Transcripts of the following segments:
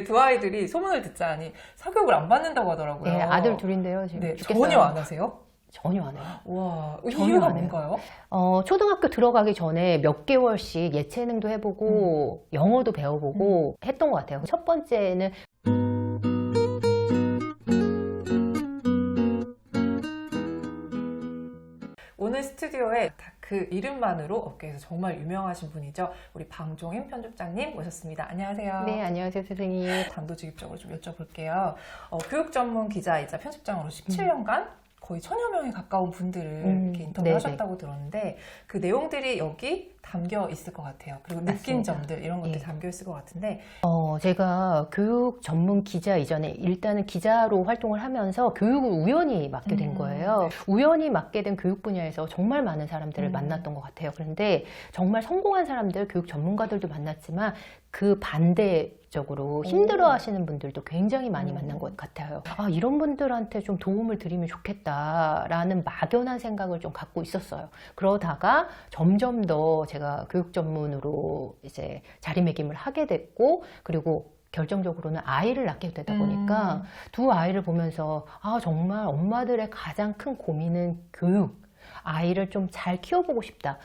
두 아이들이 소문을 듣자니 사교육을 안 받는다고 하더라고요. 네, 아들 둘인데요. 지금 네, 죽겠어요. 전혀 안 하세요? 전혀 안 해요. 와, 전혀 이유가 안 해요. 뭔가요? 초등학교 들어가기 전에 몇 개월씩 예체능도 해보고 영어도 배워보고 했던 것 같아요. 첫 번째는 오늘 스튜디오에 그 이름만으로 업계에서 정말 유명하신 분이죠. 우리 방종인 편집장님 모셨습니다. 안녕하세요. 네, 안녕하세요, 선생님. 단도직입적으로 좀 여쭤볼게요. 교육 전문 기자이자 편집장으로 17년간 거의 1000여 명에 가까운 분들을 이렇게 인터뷰를 하셨다고 들었는데 그 내용들이 여기 담겨 있을 것 같아요. 그리고 느낀 맞습니다. 점들 이런 것들이 예. 담겨 있을 것 같은데 제가 교육 전문 기자 이전에 일단은 기자로 활동을 하면서 교육을 우연히 맡게 된 거예요. 우연히 맡게 된 교육 분야에서 정말 많은 사람들을 만났던 것 같아요. 그런데 정말 성공한 사람들, 교육 전문가들도 만났지만 그 반대적으로 힘들어 하시는 분들도 굉장히 많이 만난 것 같아요. 아, 이런 분들한테 좀 도움을 드리면 좋겠다라는 막연한 생각을 좀 갖고 있었어요. 그러다가 점점 더 제가 교육 전문으로 이제 자리매김을 하게 됐고, 그리고 결정적으로는 아이를 낳게 되다 보니까 두 아이를 보면서 아, 정말 엄마들의 가장 큰 고민은 교육, 아이를 좀 잘 키워보고 싶다.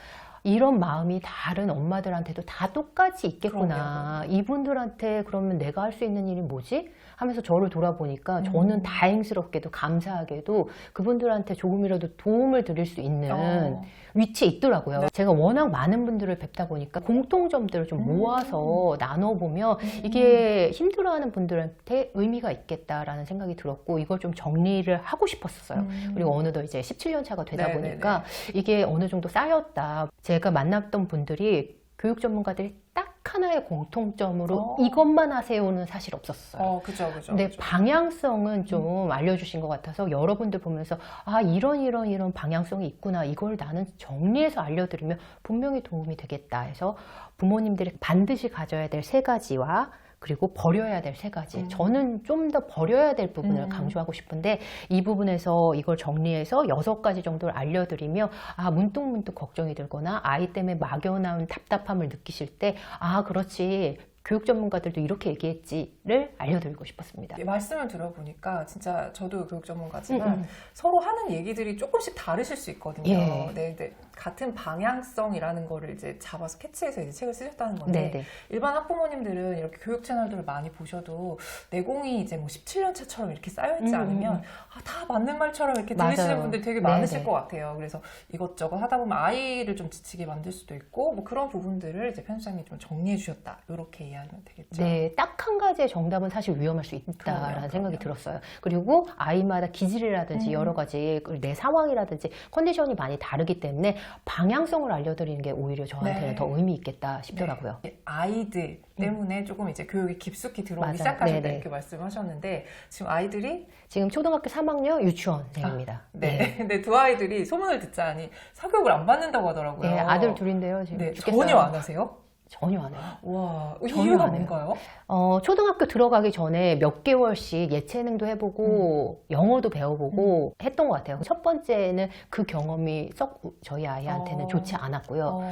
이런 마음이 다른 엄마들한테도 다 똑같이 있겠구나. 그럼요. 이분들한테 그러면 내가 할 수 있는 일이 뭐지? 하면서 저를 돌아보니까 저는 다행스럽게도 감사하게도 그분들한테 조금이라도 도움을 드릴 수 있는 위치에 있더라고요. 네. 제가 워낙 많은 분들을 뵙다 보니까 공통점들을 좀 모아서 나눠보면 이게 힘들어하는 분들한테 의미가 있겠다라는 생각이 들었고 이걸 좀 정리를 하고 싶었어요. 그리고 어느덧 이제 17년 차가 되다 네네네. 보니까 이게 어느 정도 쌓였다. 제가 만났던 분들이 교육 전문가들이 딱 하나의 공통점으로 이것만 하세요는 사실 없었어요. 그죠. 근데 방향성은 좀 알려주신 것 같아서 여러분들 보면서 아, 이런 방향성이 있구나. 이걸 나는 정리해서 알려드리면 분명히 도움이 되겠다 해서 부모님들이 반드시 가져야 될 3가지와 그리고 버려야 될 3가지. 저는 좀 더 버려야 될 부분을 강조하고 싶은데 이 부분에서 이걸 정리해서 6가지 정도를 알려드리며 아, 문득문득 걱정이 들거나 아이 때문에 막연한 답답함을 느끼실 때 아, 그렇지. 교육 전문가들도 이렇게 얘기했지를 알려드리고 싶었습니다. 말씀을 들어보니까 진짜 저도 교육 전문가지만 서로 하는 얘기들이 조금씩 다르실 수 있거든요. 예. 네, 같은 방향성이라는 거를 이제 잡아서 캐치해서 이제 책을 쓰셨다는 건데 네네. 일반 학부모님들은 이렇게 교육 채널들을 많이 보셔도 내공이 이제 뭐 17년 차처럼 이렇게 쌓여있지 않으면 아, 다 맞는 말처럼 이렇게 들리시는 맞아요. 분들이 되게 네네. 많으실 것 같아요. 그래서 이것저것 하다 보면 아이를 좀 지치게 만들 수도 있고 뭐 그런 부분들을 이제 편집장님이 좀 정리해 주셨다. 이렇게 이해하면 되겠죠. 네, 딱 한 가지의 정답은 사실 위험할 수 있다라는 그럼요. 생각이 들었어요. 그리고 아이마다 기질이라든지 여러 가지 내 상황이라든지 컨디션이 많이 다르기 때문에 방향성을 알려드리는 게 오히려 저한테는 네. 더 의미 있겠다 싶더라고요. 네. 아이들 때문에 조금 이제 교육에 깊숙이 들어오기 맞아요. 시작하셨다 네네. 이렇게 말씀하셨는데 지금 아이들이 지금 초등학교 3학년 유치원생입니다. 네. 근데 두 아이들이 소문을 듣자니 사교육을 안 받는다고 하더라고요. 네, 아들 둘인데요. 지금 네, 죽겠어요. 전혀 안 하세요? 전혀 안 해요. 와, 전혀 이유가 안 해요. 뭔가요? 초등학교 들어가기 전에 몇 개월씩 예체능도 해보고 영어도 배워보고 했던 것 같아요. 첫 번째는 그 경험이 썩 저희 아이한테는 좋지 않았고요.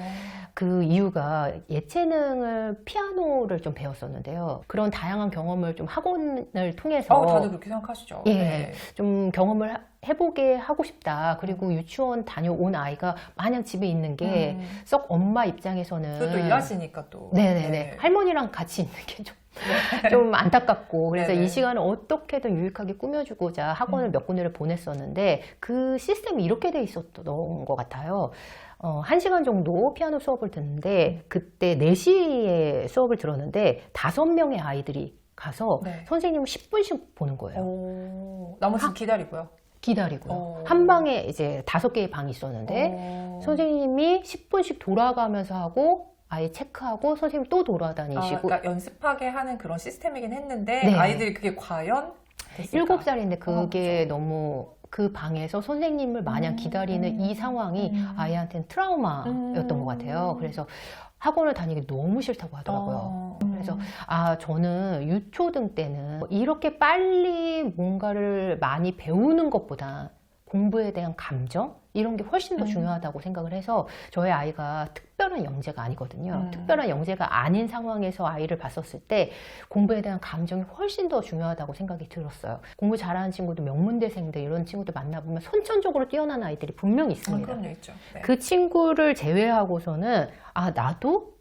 그 이유가 예체능을 피아노를 좀 배웠었는데요. 그런 다양한 경험을 좀 학원을 통해서 다들 그렇게 생각하시죠? 예, 네. 좀 경험을 해보게 하고 싶다. 그리고 유치원 다녀온 아이가 마냥 집에 있는 게 썩 엄마 입장에서는 그것도 일하시니까 또. 네네네. 네. 할머니랑 같이 있는 게 좀 안타깝고 그래서 네네. 이 시간을 어떻게든 유익하게 꾸며주고자 학원을 몇 군데를 보냈었는데 그 시스템이 이렇게 돼 있었던 것 같아요. 1시간 정도 피아노 수업을 듣는데 그때 4시에 수업을 들었는데 5명의 아이들이 가서 네. 선생님을 10분씩 보는 거예요. 나머지는 기다리고요. 기다리고요. 한 방에 이제 5개의 방이 있었는데 선생님이 10분씩 돌아가면서 하고 아이 체크하고 선생님 또 돌아다니시고 그러니까 연습하게 하는 그런 시스템이긴 했는데 네. 아이들이 그게 과연 됐을까? 7살인데 그게 그렇죠. 너무 그 방에서 선생님을 마냥 기다리는 이 상황이 아이한테는 트라우마였던 것 같아요. 그래서 학원을 다니기 너무 싫다고 하더라고요. 그래서 저는 유초등 때는 이렇게 빨리 뭔가를 많이 배우는 것보다 공부에 대한 감정 이런 게 훨씬 더 중요하다고 생각을 해서 저희 아이가 특별한 영재가 아니거든요. 특별한 영재가 아닌 상황에서 아이를 봤었을 때 공부에 대한 감정이 훨씬 더 중요하다고 생각이 들었어요. 공부 잘하는 친구도 명문대생들 이런 친구들 만나보면 선천적으로 뛰어난 아이들이 분명히 있습니다. 그럼요, 있죠. 네. 그 친구를 제외하고서는 아, 나도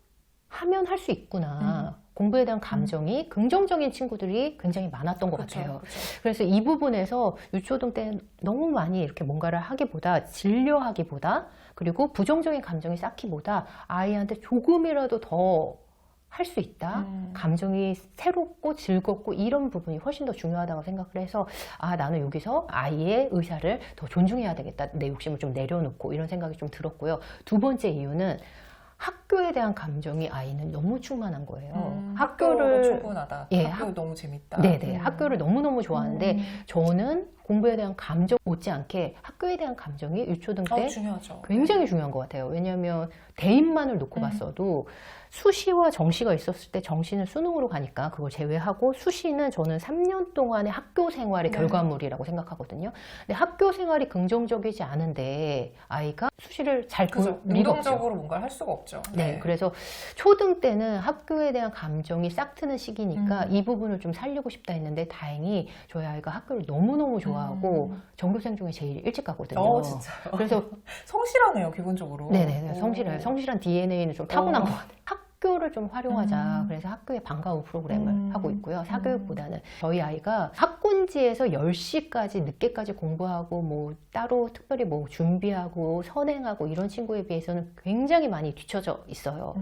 하면 할 수 있구나. 공부에 대한 감정이 긍정적인 친구들이 굉장히 많았던 것 그쵸, 같아요. 그쵸. 그래서 이 부분에서 유초등 때는 너무 많이 이렇게 뭔가를 하기보다 진료하기보다 그리고 부정적인 감정이 쌓기보다 아이한테 조금이라도 더 할 수 있다. 감정이 새롭고 즐겁고 이런 부분이 훨씬 더 중요하다고 생각을 해서 아, 나는 여기서 아이의 의사를 더 존중해야 되겠다. 내 욕심을 좀 내려놓고 이런 생각이 좀 들었고요. 두 번째 이유는 학교에 대한 감정이 아이는 너무 충만한 거예요. 학교로 충분하다. 예, 학교 너무 재밌다. 네네. 학교를 너무너무 좋아하는데 저는 공부에 대한 감정 못지않게 학교에 대한 감정이 유초등 때 중요하죠. 굉장히 중요한 것 같아요. 왜냐하면 대입만을 놓고 봤어도 수시와 정시가 있었을 때 정시는 수능으로 가니까 그걸 제외하고 수시는 저는 3년 동안의 학교 생활의 결과물이라고 생각하거든요. 근데 학교 생활이 긍정적이지 않은데 아이가 수시를 잘 볼 리가 없죠. 능동적으로 뭔가를 할 수가 없죠. 네, 그래서 초등 때는 학교에 대한 감정이 싹트는 시기니까 이 부분을 좀 살리고 싶다 했는데 다행히 저희 아이가 학교를 너무너무 좋아하고 전교생 중에 제일 일찍 가거든요. 진짜요? 그래서 성실하네요, 기본적으로. 네네, 성실해요. 성실한 DNA는 좀 타고난 것 같아요. 학교를 좀 활용하자. 그래서 학교에 방과 후 프로그램을 하고 있고요. 사교육보다는 저희 아이가 학군지에서 10시까지 늦게까지 공부하고 뭐 따로 특별히 뭐 준비하고 선행하고 이런 친구에 비해서는 굉장히 많이 뒤처져 있어요.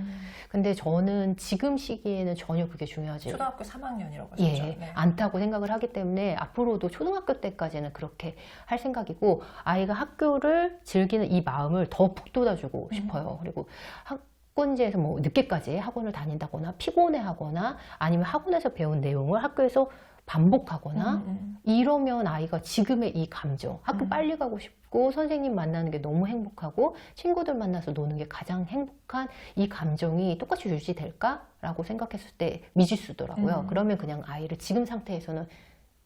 근데 저는 지금 시기에는 전혀 그게 중요하지 초등학교 3학년이라고 하셨죠. 예, 않다고 생각을 하기 때문에 앞으로도 초등학교 때까지는 그렇게 할 생각이고 아이가 학교를 즐기는 이 마음을 더 북돋아주고 싶어요. 그리고 학군지에서 뭐 늦게까지 학원을 다닌다거나 피곤해하거나 아니면 학원에서 배운 내용을 학교에서 반복하거나 이러면 아이가 지금의 이 감정, 학교 빨리 가고 싶고 선생님 만나는 게 너무 행복하고 친구들 만나서 노는 게 가장 행복한 이 감정이 똑같이 유지될까라고 생각했을 때 미지수더라고요. 그러면 그냥 아이를 지금 상태에서는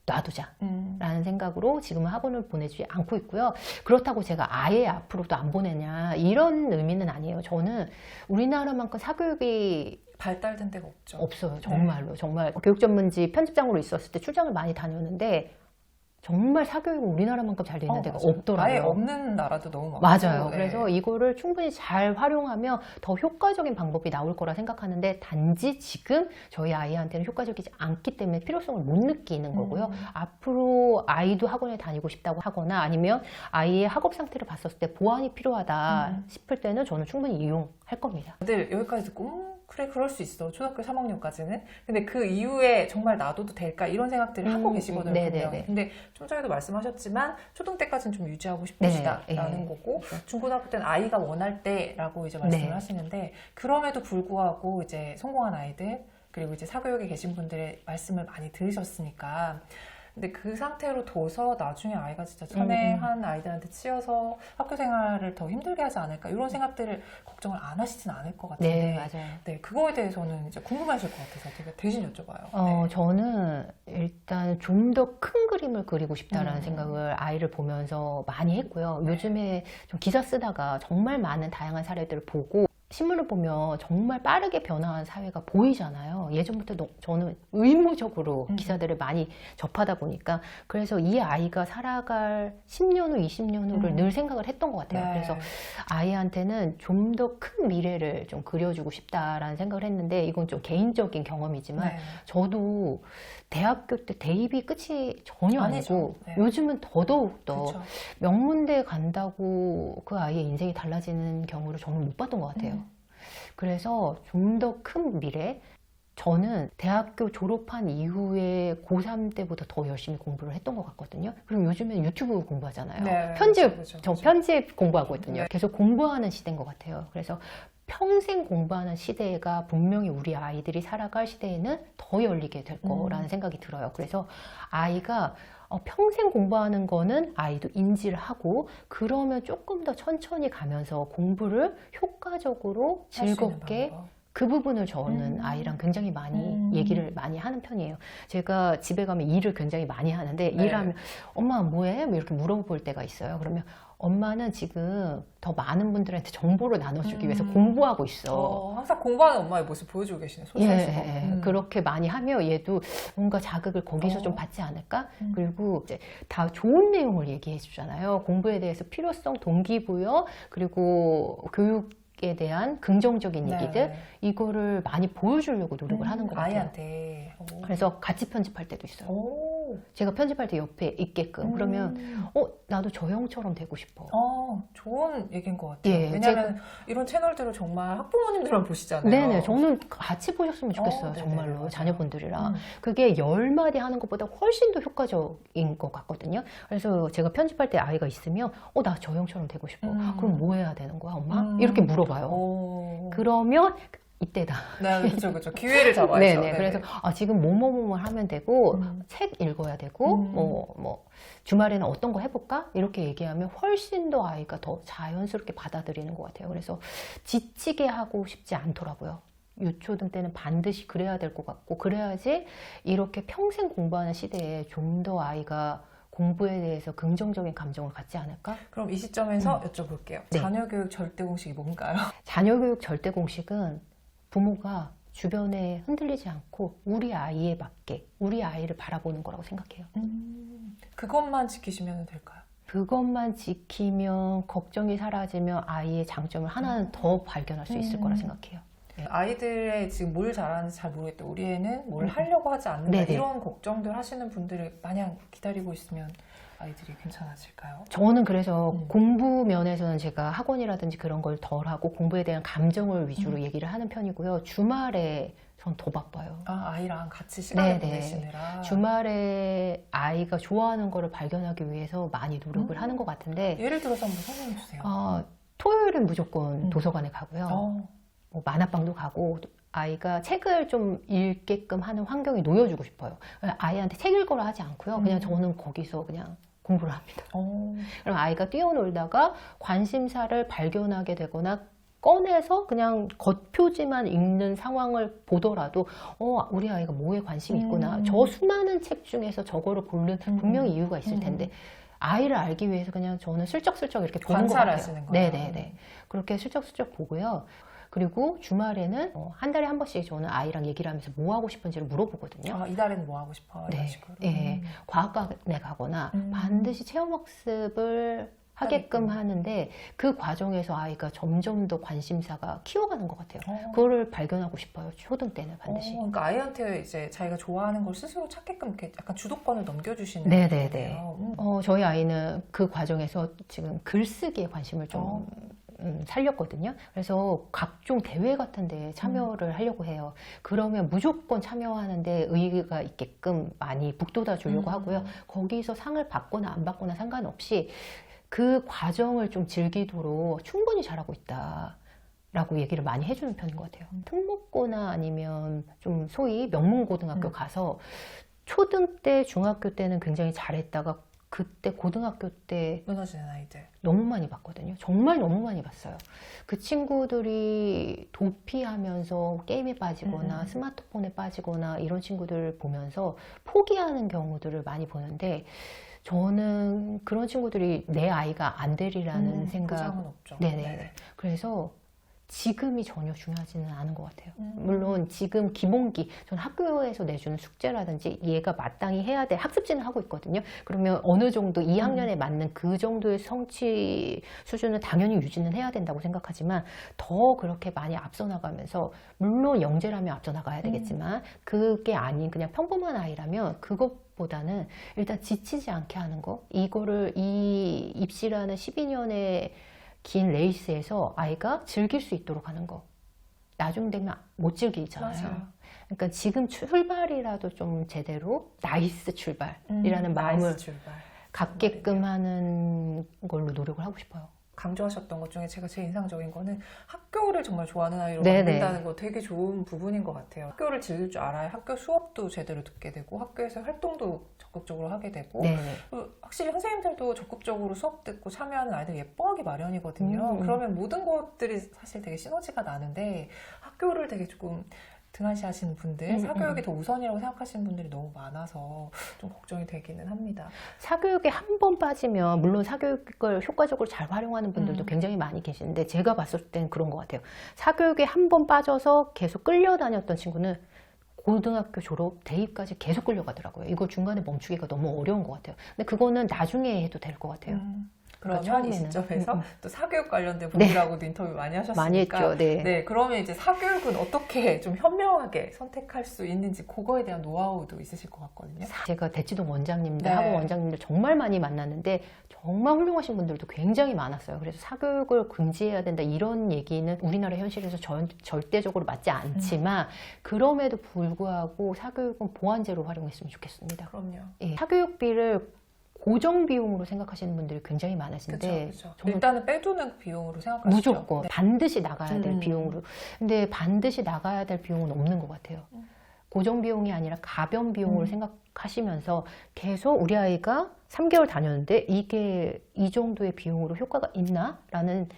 놔두자 라는 생각으로 지금은 학원을 보내지 않고 있고요. 그렇다고 제가 아예 앞으로도 안 보내냐 이런 의미는 아니에요. 저는 우리나라만큼 사교육이 발달된 데가 없죠. 없어요. 정말로. 정말 교육전문지 편집장으로 있었을 때 출장을 많이 다녔는데 정말 사교육은 우리나라만큼 잘 돼 있는 데가 맞아요. 없더라고요. 아예 없는 나라도 너무 많고. 맞아요. 그래서 이거를 충분히 잘 활용하면 더 효과적인 방법이 나올 거라 생각하는데 단지 지금 저희 아이한테는 효과적이지 않기 때문에 필요성을 못 느끼는 거고요. 앞으로 아이도 학원에 다니고 싶다고 하거나 아니면 아이의 학업 상태를 봤었을 때 보완이 필요하다 싶을 때는 저는 충분히 이용할 겁니다. 다들 여기까지 듣고 그래 그럴 수 있어. 초등학교 3학년까지는. 근데 그 이후에 정말 놔둬도 될까 이런 생각들을 하고 계시거든요. 분명히. 근데 좀 전에도 말씀하셨지만 초등 때까지는 좀 유지하고 싶으시다라는 거고 중고등학교 때는 아이가 원할 때라고 이제 말씀을 하시는데 그럼에도 불구하고 이제 성공한 아이들 그리고 이제 사교육에 계신 분들의 말씀을 많이 들으셨으니까 근데 그 상태로 둬서 나중에 아이가 진짜 천혜한 아이들한테 치여서 학교 생활을 더 힘들게 하지 않을까 이런 생각들을 걱정을 안 하시진 않을 것 같은데 네, 맞아요. 네, 그거에 대해서는 이제 궁금하실 것 같아서 되게 대신 여쭤봐요. 저는 일단 좀 더 큰 그림을 그리고 싶다라는 생각을 아이를 보면서 많이 했고요. 요즘에 좀 기사 쓰다가 정말 많은 다양한 사례들을 보고 신문을 보면 정말 빠르게 변화한 사회가 보이잖아요. 예전부터 저는 의무적으로 기사들을 많이 접하다 보니까 그래서 이 아이가 살아갈 10년 후, 20년 후를 늘 생각을 했던 것 같아요. 그래서 아이한테는 좀 더 큰 미래를 좀 그려주고 싶다라는 생각을 했는데 이건 좀 개인적인 경험이지만 저도 대학교 때 대입이 끝이 전혀 아니고 요즘은 더더욱더 명문대 간다고 그 아이의 인생이 달라지는 경우를 저는 못 봤던 것 같아요. 그래서 좀 더 큰 미래 저는 대학교 졸업한 이후에 고3 때보다 더 열심히 공부를 했던 것 같거든요. 그럼 요즘엔 유튜브 공부하잖아요. 저 편집 공부하거든요. 계속 공부하는 시대인 것 같아요. 그래서 평생 공부하는 시대가 분명히 우리 아이들이 살아갈 시대에는 더 열리게 될 거라는 생각이 들어요. 그래서 아이가 평생 공부하는 거는 아이도 인지를 하고 그러면 조금 더 천천히 가면서 공부를 효과적으로 즐겁게 그 부분을 저는 아이랑 굉장히 많이 얘기를 많이 하는 편이에요. 제가 집에 가면 일을 굉장히 많이 하는데 네. 일하면 엄마 뭐해? 뭐 이렇게 물어볼 때가 있어요. 그러면 엄마는 지금 더 많은 분들한테 정보를 나눠주기 위해서 공부하고 있어. 항상 공부하는 엄마의 모습 보여주고 계시네. 솔직해서. 그렇게 많이 하면 얘도 뭔가 자극을 거기서 좀 받지 않을까? 그리고 이제 다 좋은 내용을 얘기해 주잖아요. 공부에 대해서 필요성, 동기부여, 그리고 교육에 대한 긍정적인 얘기들, 이거를 많이 보여주려고 노력을 하는 것 같아요. 아이한테. 그래서 같이 편집할 때도 있어요. 오. 제가 편집할 때 옆에 있게끔. 그러면 나도 저 형처럼 되고 싶어. 좋은 얘기인 것 같아요. 예, 왜냐하면 이런 채널들을 정말 학부모님들만 보시잖아요. 네네, 저는 같이 보셨으면 좋겠어요. 네네, 정말로 맞아요. 자녀분들이랑. 그게 10마디 하는 것보다 훨씬 더 효과적인 것 같거든요. 그래서 제가 편집할 때 아이가 있으면 나 저 형처럼 되고 싶어. 그럼 뭐 해야 되는 거야, 엄마? 이렇게 물어봐요. 그러면 이때다. 네, 그렇죠. 기회를 잡아야죠. 네네. 그래서 지금 뭐뭐뭐 하면 되고 책 읽어야 되고 뭐 주말에는 어떤 거 해볼까? 이렇게 얘기하면 훨씬 더 아이가 더 자연스럽게 받아들이는 것 같아요. 그래서 지치게 하고 싶지 않더라고요. 유초등 때는 반드시 그래야 될 것 같고, 그래야지 이렇게 평생 공부하는 시대에 좀 더 아이가 공부에 대해서 긍정적인 감정을 갖지 않을까? 그럼 이 시점에서 여쭤볼게요. 네. 자녀교육 절대 공식이 뭔가요? 자녀교육 절대 공식은 부모가 주변에 흔들리지 않고 우리 아이에 맞게 우리 아이를 바라보는 거라고 생각해요. 그것만 지키시면 될까요? 그것만 지키면, 걱정이 사라지면 아이의 장점을 하나는 더 발견할 수 있을 거라 생각해요. 아이들의 지금 뭘 잘하는지 잘 모르겠다. 우리 애는 뭘 하려고 하지 않는다. 네네. 이런 걱정들 하시는 분들을 마냥 기다리고 있으면 아이들이 괜찮아질까요? 저는 그래서 공부 면에서는 제가 학원이라든지 그런 걸 덜 하고 공부에 대한 감정을 위주로 얘기를 하는 편이고요. 주말에 전 더 바빠요. 아이랑 같이 시간을 네네. 보내시느라. 주말에 아이가 좋아하는 거를 발견하기 위해서 많이 노력을 하는 것 같은데, 예를 들어서 한번 설명해 주세요. 토요일은 무조건 도서관에 가고요. 뭐 만화방도 가고, 아이가 책을 좀 읽게끔 하는 환경에 놓여주고 싶어요. 아이한테 책 읽으라 하지 않고요. 그냥 저는 거기서 그냥 공부를 합니다. 그럼 아이가 뛰어놀다가 관심사를 발견하게 되거나 꺼내서 그냥 겉표지만 읽는 상황을 보더라도 우리 아이가 뭐에 관심이 있구나. 저 수많은 책 중에서 저거를 고른 분명히 이유가 있을 텐데, 아이를 알기 위해서 그냥 저는 슬쩍슬쩍 이렇게 보는 것 같아요. 관찰하시는 거예요? 네네네. 그렇게 슬쩍슬쩍 보고요. 그리고 주말에는 한 달에 한 번씩 저는 아이랑 얘기를 하면서 뭐 하고 싶은지를 물어보거든요. 이달에는 뭐 하고 싶어? 이런 네. 식으로. 예. 과학관에 가거나 반드시 체험학습을 하게끔 하는데, 그 과정에서 아이가 점점 더 관심사가 키워가는 것 같아요. 그거를 발견하고 싶어요. 초등 때는 반드시. 그러니까 아이한테 이제 자기가 좋아하는 걸 스스로 찾게끔 이렇게 약간 주도권을 넘겨주시는 네네네. 거예요. 저희 아이는 그 과정에서 지금 글쓰기에 관심을 좀 살렸거든요. 그래서 각종 대회 같은 데 참여를 하려고 해요. 그러면 무조건 참여하는데 의의가 있게끔 많이 북돋아 주려고 하고요. 거기서 상을 받거나 안 받거나 상관없이 그 과정을 좀 즐기도록 충분히 잘하고 있다 라고 얘기를 많이 해주는 편인 것 같아요. 특목고나 아니면 좀 소위 명문고등학교 가서 초등 때, 중학교 때는 굉장히 잘했다가 그때 고등학교 때 무너지는 아이들 너무 많이 봤거든요. 정말 너무 많이 봤어요. 그 친구들이 도피하면서 게임에 빠지거나 스마트폰에 빠지거나 이런 친구들을 보면서 포기하는 경우들을 많이 보는데, 저는 그런 친구들이 내 아이가 안 되리라는 생각. 보장은 없죠. 네네. 그래서 지금이 전혀 중요하지는 않은 것 같아요. 물론 지금 기본기, 전 학교에서 내주는 숙제라든지 얘가 마땅히 해야 될 학습지는 하고 있거든요. 그러면 어느 정도 2학년에 맞는 그 정도의 성취 수준은 당연히 유지는 해야 된다고 생각하지만, 더 그렇게 많이 앞서 나가면서, 물론 영재라면 앞서 나가야 되겠지만 그게 아닌 그냥 평범한 아이라면 그것보다는 일단 지치지 않게 하는 거, 이거를 이 입시라는 12년의 긴 레이스에서 아이가 즐길 수 있도록 하는 거. 나중 되면 못 즐기잖아요. 맞아요. 그러니까 지금 출발이라도 좀 제대로 나이스 출발이라는 마음을 나이스 출발. 갖게끔 하는 걸로 노력을 하고 싶어요. 강조하셨던 것 중에 제가 제일 인상적인 거는 학교를 정말 좋아하는 아이로 네네. 만든다는 거 되게 좋은 부분인 것 같아요. 학교를 즐길 줄 알아야 학교 수업도 제대로 듣게 되고 학교에서 활동도 적극적으로 하게 되고 네. 확실히 선생님들도 적극적으로 수업 듣고 참여하는 아이들 예뻐하기 마련이거든요. 그러면 모든 것들이 사실 되게 시너지가 나는데 학교를 되게 조금 등한시하시는 분들, 사교육이 더 우선이라고 생각하시는 분들이 너무 많아서 좀 걱정이 되기는 합니다. 사교육에 한 번 빠지면 물론 사교육을 효과적으로 잘 활용하는 분들도 굉장히 많이 계시는데 제가 봤을 땐 그런 것 같아요. 사교육에 한 번 빠져서 계속 끌려다녔던 친구는 고등학교 졸업, 대입까지 계속 끌려가더라고요. 이거 중간에 멈추기가 너무 어려운 것 같아요. 근데 그거는 나중에 해도 될 것 같아요. 그러면 처음에는. 이 시점에서 또 사교육 관련된 분들하고도 인터뷰 많이 하셨으니까 많이 했죠. 네. 네, 그러면 이제 사교육은 어떻게 좀 현명하게 선택할 수 있는지 그거에 대한 노하우도 있으실 것 같거든요. 제가 대치동 원장님들, 네. 학원 원장님들 정말 많이 만났는데 정말 훌륭하신 분들도 굉장히 많았어요. 그래서 사교육을 금지해야 된다 이런 얘기는 우리나라 현실에서 절대적으로 맞지 않지만 그럼에도 불구하고 사교육은 보완제로 활용했으면 좋겠습니다. 그럼요. 예, 사교육비를 고정 비용으로 생각하시는 분들이 굉장히 많으신데 그쵸. 저는 일단은 빼두는 비용으로 생각하시죠. 무조건 네. 반드시 나가야 될 비용으로. 근데 반드시 나가야 될 비용은 없는 것 같아요. 고정 비용이 아니라 가변 비용으로 생각하시면서 계속 우리 아이가 3개월 다녔는데 이게 이 정도의 비용으로 효과가 있나? 라는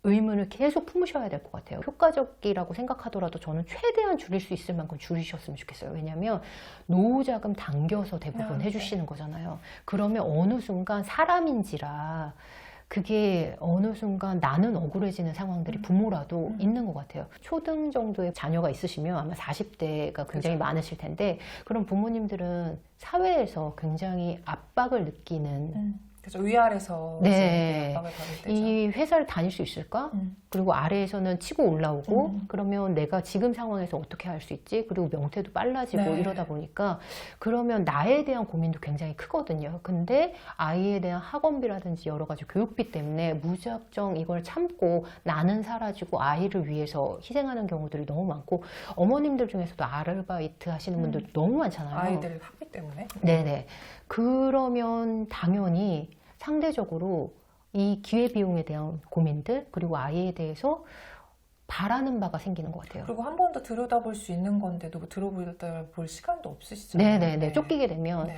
의문을 계속 품으셔야 될 것 같아요. 효과적이라고 생각하더라도 저는 최대한 줄일 수 있을 만큼 줄이셨으면 좋겠어요. 왜냐하면 노후자금 당겨서 대부분 해주시는 거잖아요. 그러면 어느 순간 사람인지라 그게 어느 순간 나는 억울해지는 상황들이 부모라도 있는 것 같아요. 초등 정도의 자녀가 있으시면 아마 40대가 굉장히 많으실 텐데 그런 부모님들은 사회에서 굉장히 압박을 느끼는 그래서 위아래서 네. 압박을 받을 때죠. 이 회사를 다닐 수 있을까? 그리고 아래에서는 치고 올라오고 그러면 내가 지금 상황에서 어떻게 할 수 있지? 그리고 명태도 빨라지고 네. 이러다 보니까 그러면 나에 대한 고민도 굉장히 크거든요. 근데 아이에 대한 학원비라든지 여러 가지 교육비 때문에 무작정 이걸 참고 나는 사라지고 아이를 위해서 희생하는 경우들이 너무 많고 어머님들 중에서도 아르바이트 하시는 분들도 너무 많잖아요. 아이들 학비 때문에. 네네. 그러면 당연히 상대적으로 이 기회비용에 대한 고민들 그리고 아이에 대해서 바라는 바가 생기는 것 같아요. 그리고 한 번 더 들여다볼 수 있는 건데도 뭐 들여다볼 시간도 없으시잖아요. 네네네. 쫓기게 되면 네.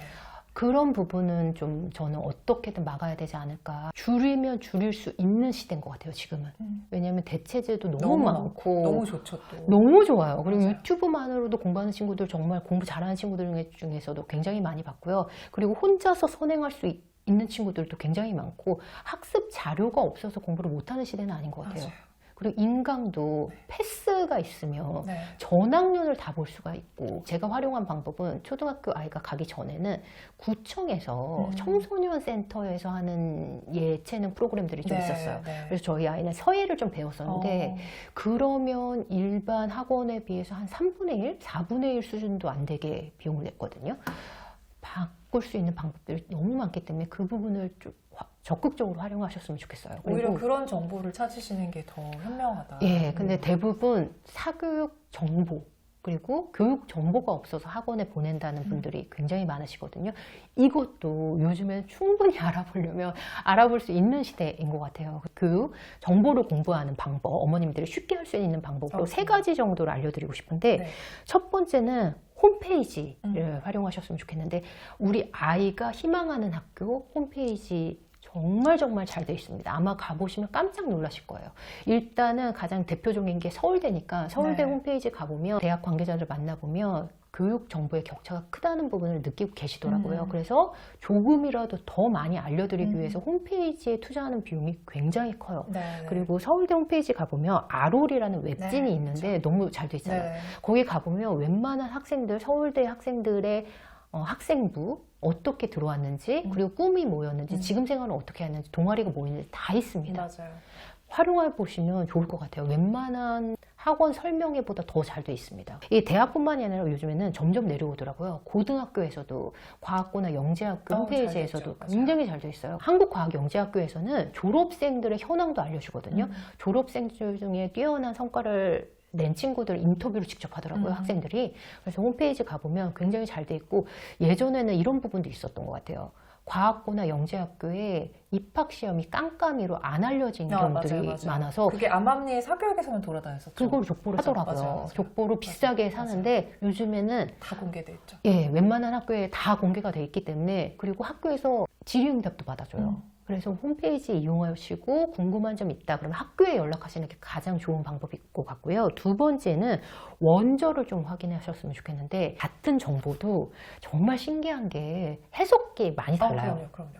그런 부분은 좀 저는 어떻게든 막아야 되지 않을까. 줄이면 줄일 수 있는 시대인 것 같아요, 지금은. 왜냐하면 대체제도 너무 많고. 너무 좋죠, 또. 너무 좋아요. 그리고 맞아요. 유튜브만으로도 공부하는 친구들 정말 공부 잘하는 친구들 중에서도 굉장히 많이 봤고요. 그리고 혼자서 선행할 수 있는 친구들도 굉장히 많고 학습 자료가 없어서 공부를 못하는 시대는 아닌 것 같아요. 맞아요. 그리고 인강도 패스가 있으면 네. 전학년을 다 볼 수가 있고 제가 활용한 방법은 초등학교 아이가 가기 전에는 구청에서 청소년 센터에서 하는 예체능 프로그램들이 좀 네, 있었어요. 네. 그래서 저희 아이는 서예를 좀 배웠었는데 그러면 일반 학원에 비해서 한 3분의 1, 4분의 1 수준도 안 되게 비용을 냈거든요. 바꿀 수 있는 방법들이 너무 많기 때문에 그 부분을 좀 적극적으로 활용하셨으면 좋겠어요. 오히려 그런 정보를 찾으시는 게 더 현명하다. 예, 근데 대부분 사교육 정보 그리고 교육 정보가 없어서 학원에 보낸다는 분들이 굉장히 많으시거든요. 이것도 요즘에 충분히 알아보려면 알아볼 수 있는 시대인 것 같아요. 교육 정보를 공부하는 방법, 어머님들이 쉽게 할 수 있는 방법으로 3가지 정도를 알려드리고 싶은데 네. 첫 번째는 홈페이지를 활용하셨으면 좋겠는데 우리 아이가 희망하는 학교 홈페이지 정말 잘 돼 있습니다. 아마 가보시면 깜짝 놀라실 거예요. 일단은 가장 대표적인 게 서울대니까 서울대 네. 홈페이지 가보면 대학 관계자들 만나보면 교육 정보의 격차가 크다는 부분을 느끼고 계시더라고요. 그래서 조금이라도 더 많이 알려드리기 위해서 홈페이지에 투자하는 비용이 굉장히 커요. 네. 그리고 서울대 홈페이지 가보면 아롤이라는 웹진이 네, 있는데 너무 잘 돼 있잖아요. 네. 거기 가보면 웬만한 학생들, 서울대 학생들의 학생부 어떻게 들어왔는지 그리고 꿈이 뭐였는지 지금 생활은 어떻게 하는지 동아리가 뭐 있는지 다 있습니다. 맞아요. 활용해 보시면 좋을 것 같아요. 웬만한 학원 설명회보다 더 잘 돼 있습니다. 이 대학뿐만이 아니라 요즘에는 점점 내려오더라고요. 고등학교에서도 과학고나 영재학교 홈페이지에서도 잘 돼 있죠. 굉장히 잘 돼 있어요. 한국과학영재학교에서는 졸업생들의 현황도 알려주거든요. 졸업생들 중에 뛰어난 성과를 낸 친구들 인터뷰를 직접 하더라고요. 학생들이. 그래서 홈페이지 가보면 굉장히 잘 돼 있고 예전에는 이런 부분도 있었던 것 같아요. 과학고나 영재학교에 입학시험이 깜깜이로 안 알려진 경우들이 맞아요. 많아서 그게 암암리의 사교육에서만 돌아다녔었죠. 그걸 족보로 하더라고요. 맞아요. 족보로 비싸게 사는데 요즘에는 다 공개돼 있죠. 예, 웬만한 학교에 다 공개가 돼 있기 때문에 그리고 학교에서 질의응답도 받아줘요. 그래서 홈페이지 이용하시고 궁금한 점 있다 그러면 학교에 연락하시는 게 가장 좋은 방법일 것 같고요. 두 번째는 원저를 좀 확인하셨으면 좋겠는데 같은 정보도 정말 신기한 게 해석이 많이 달라요. 그럼요.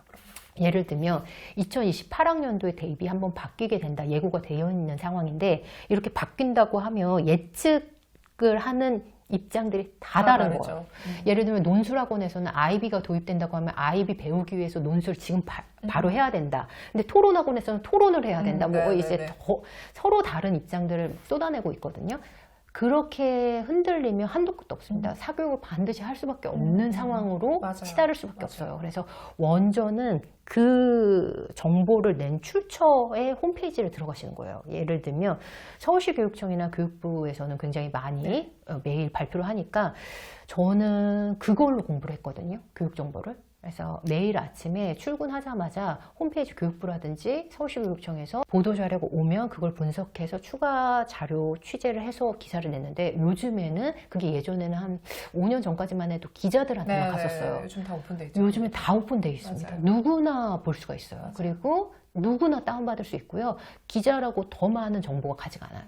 예를 들면 2028학년도에 대입이 한번 바뀌게 된다 예고가 되어 있는 상황인데 이렇게 바뀐다고 하면 예측을 하는 입장들이 다 다른 거예요. 예를 들면 논술학원에서는 아이비가 도입된다고 하면 아이비 배우기 위해서 논술 지금 바로 해야 된다. 근데 토론학원에서는 토론을 해야 된다. 이제 서로 다른 입장들을 쏟아내고 있거든요. 그렇게 흔들리면 한도 끝도 없습니다. 사교육을 반드시 할 수밖에 없는 상황으로 치달을 수밖에 없어요. 그래서 원저는 그 정보를 낸 출처의 홈페이지를 들어가시는 거예요. 예를 들면 서울시 교육청이나 교육부에서는 굉장히 많이 매일 발표를 하니까 저는 그걸로 공부를 했거든요. 교육 정보를. 그래서 매일 아침에 출근하자마자 홈페이지 교육부라든지 서울시교육청에서 보도자료가 오면 그걸 분석해서 추가 자료 취재를 해서 기사를 냈는데 요즘에는 그게 예전에는 한 5년 전까지만 해도 기자들한테만 갔었어요. 요즘 다 오픈돼 있죠. 요즘엔 다 오픈돼 있습니다. 맞아요. 누구나 볼 수가 있어요. 맞아요. 그리고 누구나 다운받을 수 있고요. 기자라고 더 많은 정보가 가지가 않아요.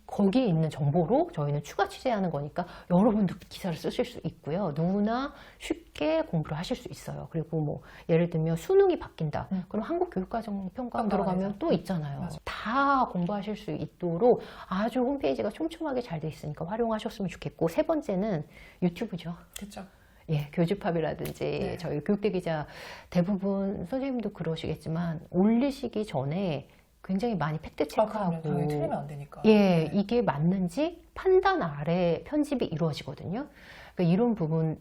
거기에 있는 정보로 저희는 추가 취재하는 거니까 여러분도 기사를 쓰실 수 있고요. 누구나 쉽게 공부를 하실 수 있어요. 그리고 뭐 예를 들면 수능이 바뀐다. 그럼 한국교육과정평가 들어가면 또 있잖아요. 맞아. 다 공부하실 수 있도록 아주 홈페이지가 촘촘하게 잘 돼 있으니까 활용하셨으면 좋겠고 세 번째는 유튜브죠. 그렇죠. 예, 교집합이라든지 저희 교육대 기자 대부분 선생님도 그러시겠지만 올리시기 전에 굉장히 많이 팩트 체크하고 당연히 틀리면 안 되니까. 예, 이게 맞는지 판단 아래 편집이 이루어지거든요. 그러니까 이런 부분을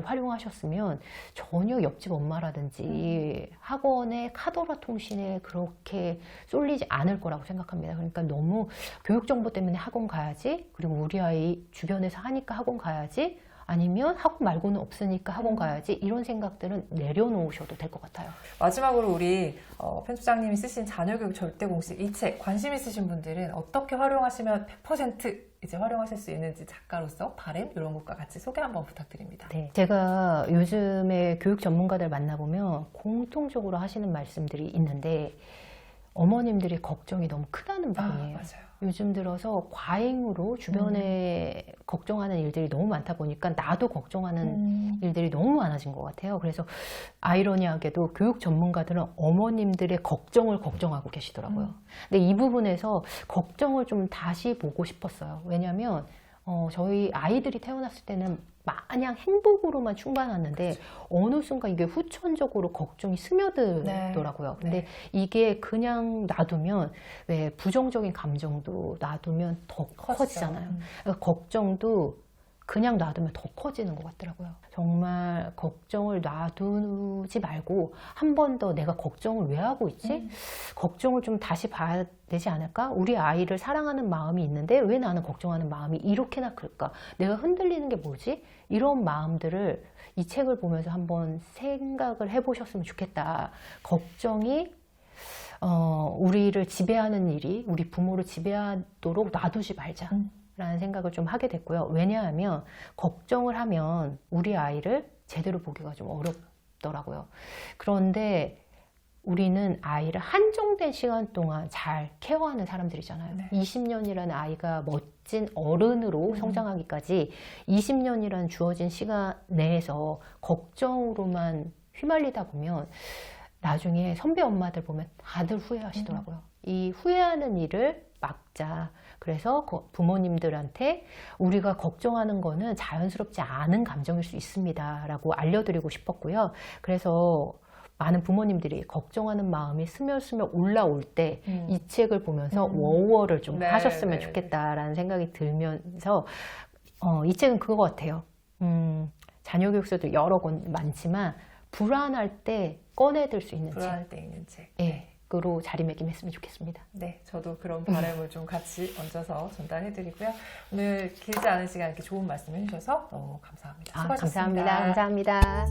활용하셨으면 전혀 옆집 엄마라든지 학원의 카더라 통신에 그렇게 쏠리지 않을 거라고 생각합니다. 그러니까 너무 교육 정보 때문에 학원 가야지, 그리고 우리 아이 주변에서 하니까 학원 가야지, 아니면 학원 말고는 없으니까 학원 가야지, 이런 생각들은 내려놓으셔도 될 것 같아요. 마지막으로 우리 편집장님이 쓰신 자녀교육 절대공식 이 책 관심 있으신 분들은 어떻게 활용하시면 100% 이제 활용하실 수 있는지 작가로서 바램 이런 것과 같이 소개 한번 부탁드립니다. 네, 제가 요즘에 교육 전문가들 만나보면 공통적으로 하시는 말씀들이 있는데 어머님들이 걱정이 너무 크다는 부분이에요. 맞아요. 요즘 들어서 과잉으로 주변에 걱정하는 일들이 너무 많다 보니까 나도 걱정하는 일들이 너무 많아진 것 같아요. 그래서 아이러니하게도 교육 전문가들은 어머님들의 걱정을 걱정하고 계시더라고요. 근데 이 부분에서 걱정을 좀 다시 보고 싶었어요. 왜냐하면 저희 아이들이 태어났을 때는 마냥 행복으로만 충만했는데 어느 순간 이게 후천적으로 걱정이 스며들더라고요. 근데 이게 그냥 놔두면 왜 부정적인 감정도 놔두면 더 커지잖아요. 그러니까 걱정도 그냥 놔두면 더 커지는 것 같더라고요. 정말 걱정을 놔두지 말고 한 번 더 내가 걱정을 왜 하고 있지? 걱정을 좀 다시 봐야 되지 않을까? 우리 아이를 사랑하는 마음이 있는데 왜 나는 걱정하는 마음이 이렇게나 클까? 내가 흔들리는 게 뭐지? 이런 마음들을 이 책을 보면서 한번 생각을 해보셨으면 좋겠다. 걱정이 우리를 지배하는 일이 우리 부모를 지배하도록 놔두지 말자. 라는 생각을 좀 하게 됐고요. 왜냐하면 걱정을 하면 우리 아이를 제대로 보기가 좀 어렵더라고요. 그런데 우리는 아이를 한정된 시간 동안 잘 케어하는 사람들이잖아요. 20년이라는 아이가 멋진 어른으로 성장하기까지 20년이라는 주어진 시간 내에서 걱정으로만 휘말리다 보면 나중에 선배 엄마들 보면 다들 후회하시더라고요. 이 후회하는 일을 막자. 그래서 부모님들한테 우리가 걱정하는 거는 자연스럽지 않은 감정일 수 있습니다 라고 알려드리고 싶었고요. 그래서 많은 부모님들이 걱정하는 마음이 스며스며 올라올 때 이 책을 보면서 워워를 좀 하셨으면 좋겠다라는 생각이 들면서 이 책은 그거 같아요. 자녀교육서도 여러 권 많지만 불안할 때 꺼내들 수 있는 불안할 때 있는 책. 으로 자리매김했으면 좋겠습니다. 네, 저도 그런 바람을 좀 같이 얹어서 전달해드리고요. 오늘 길지 않은 시간 이렇게 좋은 말씀 해주셔서 너무 감사합니다. 수고하셨습니다. 감사합니다.